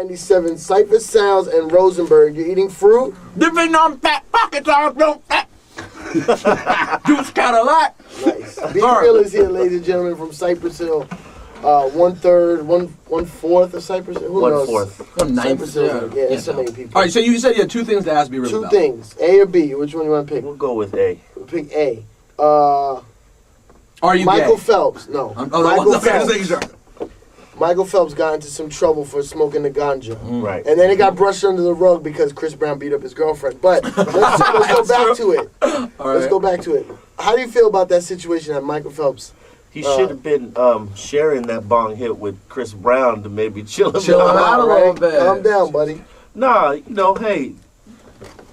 97, Cypress Sounds and Rosenberg. You're eating fruit? Living on fat pockets, I don't fat. Juice Cadillac. Nice. Be Real is here, ladies and gentlemen, from Cypress Hill. 1/3, 1/4 of Cypress Hill. Who knows? 1/4. Cypress Hill. Yeah, so many people. All right, so you said you had 2 things to ask Be Real about. 2 things. A or B? Which one you want to pick? We'll go with A. We'll pick A. Are you Michael gay? Phelps. No. Michael Phelps. Michael Phelps got into some trouble for smoking the ganja. Right. And then it got brushed under the rug because Chris Brown beat up his girlfriend. But let's go back to it. Let's go back to it. How do you feel about that situation that Michael Phelps... He should have been sharing that bong hit with Chris Brown to maybe chill him out a little bit. Calm down, buddy. Nah, hey,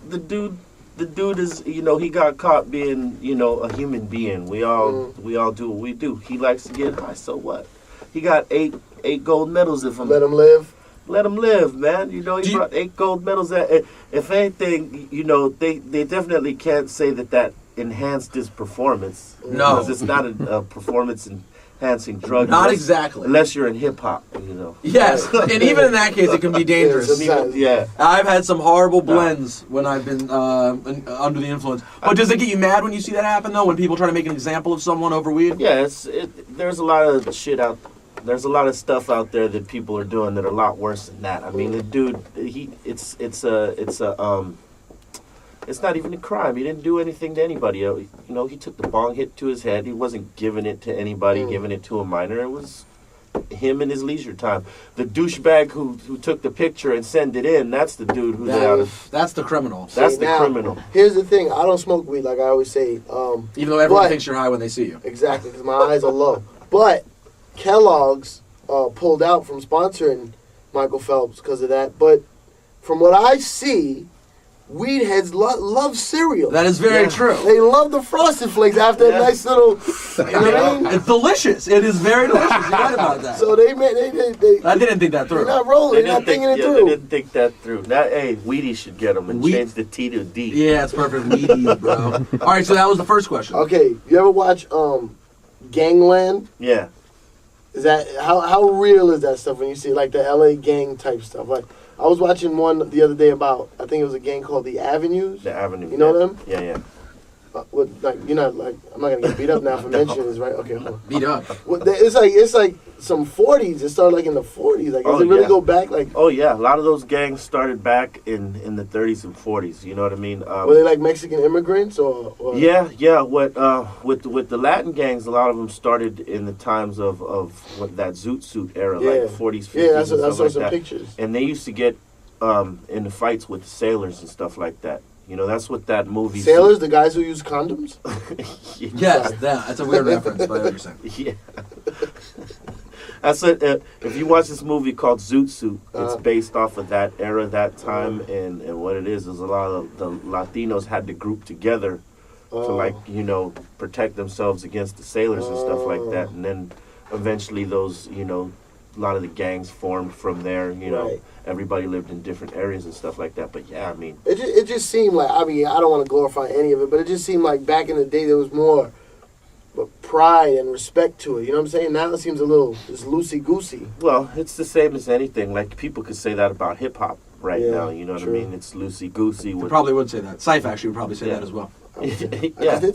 the dude is, he got caught being, a human being. We all do what we do. He likes to get high, so what? He got eight gold medals. If I'm let him live. Let him live, man. He brought 8 gold medals. If anything, they definitely can't say that enhanced his performance. No. Because it's not a performance-enhancing drug. Not exactly. Unless you're in hip-hop, Yes, and even in that case, it can be dangerous. Yeah. I've had some horrible blends when I've been under the influence. But does it get you mad when you see that happen, though, when people try to make an example of someone over weed? Yeah, there's a lot of shit out there. There's a lot of stuff out there that people are doing that are a lot worse than that. I mean, the dude, it's not even a crime. He didn't do anything to anybody. He took the bong hit to his head. He wasn't giving it to anybody, giving it to a minor. It was him in his leisure time. The douchebag who took the picture and sent it in, that's the dude who's out of... That's the criminal. That's the criminal. Here's the thing. I don't smoke weed, like I always say. Even though everyone thinks you're high when they see you. Exactly, because my eyes are low. But Kellogg's pulled out from sponsoring Michael Phelps because of that. But from what I see... Weed heads love cereal. That is very true. They love the Frosted Flakes after a nice little, you know what I mean? It's delicious. It is very delicious. You're right about that. So they I didn't think that through. They're not rolling. They're not thinking it through. They didn't think that through. Now, hey, Wheaties should get them and change the T to D. Yeah, it's perfect. Wheaties, bro. All right, so that was the first question. Okay, you ever watch Gangland? Yeah. Is that how real is that stuff when you see like the LA gang type stuff? Like I was watching one the other day about, I think it was a gang called the Avenues. The Avenues. You know them? Yeah. You're not like, I'm not gonna get beat up now for mentioning this, right? Okay, hold on. Beat up. It's like some 40s. It started like in the 40s. Like, does it really go back? Like, oh yeah, a lot of those gangs started back in the 30s and 40s. You know what I mean? Were they like Mexican immigrants or? Yeah. With the Latin gangs, a lot of them started in the times of what that Zoot Suit era, like 40s, 50s. Yeah, I saw some that. pictures. And they used to get in the fights with the sailors and stuff like that. That's what that movie... Sailors, the guys who use condoms? Yes, that's a weird reference, but I understand. Yeah. That's if you watch this movie called Zoot Suit, it's based off of that era, that time, and what it is a lot of the Latinos had to group together to, protect themselves against the sailors and stuff like that. And then eventually those, a lot of the gangs formed from there, Right. Everybody lived in different areas and stuff like that. But yeah, I mean... It just seemed like, I don't want to glorify any of it, but it just seemed like back in the day there was more pride and respect to it. You know what I'm saying? Now it seems a little just loosey-goosey. Well, it's the same as anything. Like, people could say that about hip-hop now, you know what I mean? It's loosey-goosey. You probably would say that. Cipha actually would probably say that as well. I did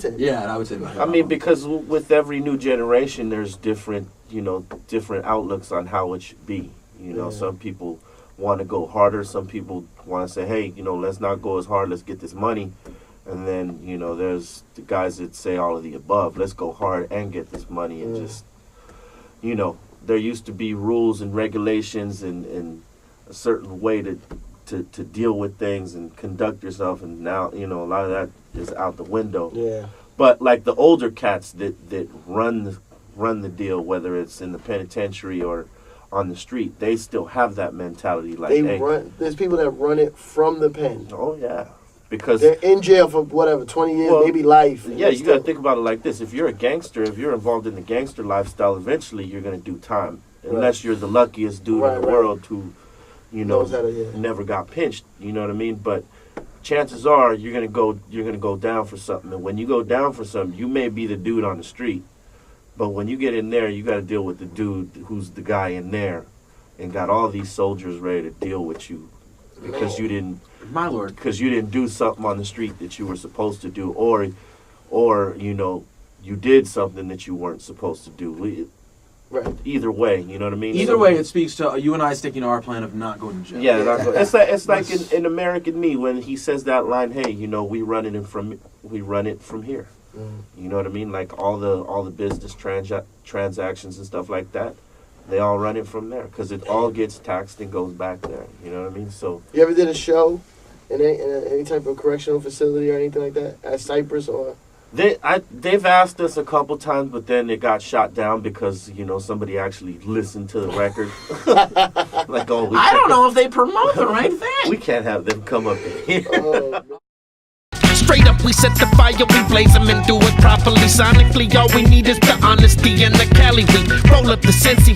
say that. Yeah, and I would say that. I mean, because with every new generation, there's different outlooks on how it should be. Some people want to go harder. Some people want to say, hey, let's not go as hard. Let's get this money. And then, there's the guys that say all of the above. Let's go hard and get this money. And just, there used to be rules and regulations and a certain way to deal with things and conduct yourself. And now, a lot of that is out the window. Yeah. But like the older cats that run the deal, whether it's in the penitentiary or on the street, they still have that mentality. Like there's people that run it from the pen. Oh yeah, because they're in jail for 20 years, maybe life. Yeah, you got to think about it like this: if you're a gangster, if you're involved in the gangster lifestyle, eventually you're going to do time, unless you're the luckiest dude in the world who, never got pinched. You know what I mean? But chances are you're going to go down for something, and when you go down for something, you may be the dude on the street. But when you get in there, you got to deal with the dude who's the guy in there, and got all these soldiers ready to deal with you because you didn't. My lord. Because you didn't do something on the street that you were supposed to do, or you know, you did something that you weren't supposed to do. Right. Either way, you know what I mean. Either way, it speaks to you and I sticking to our plan of not going to jail. Yeah, it's like in American Me when he says that line. Hey, you know, we run it from here. You know what I mean? Like all the business transactions and stuff like that. They all run it from there because it all gets taxed and goes back there. You know what I mean? So you ever did a show in any type of correctional facility or anything like that at Cypress or? They've asked us a couple times, but then it got shot down because you know somebody actually listened to the record. Like I don't know if they promote the right thing. We can't have them come up here. Straight up, we set the fire, we blaze them and do it properly. Sonically, all we need is the honesty and the Cali. We roll up the Sensi.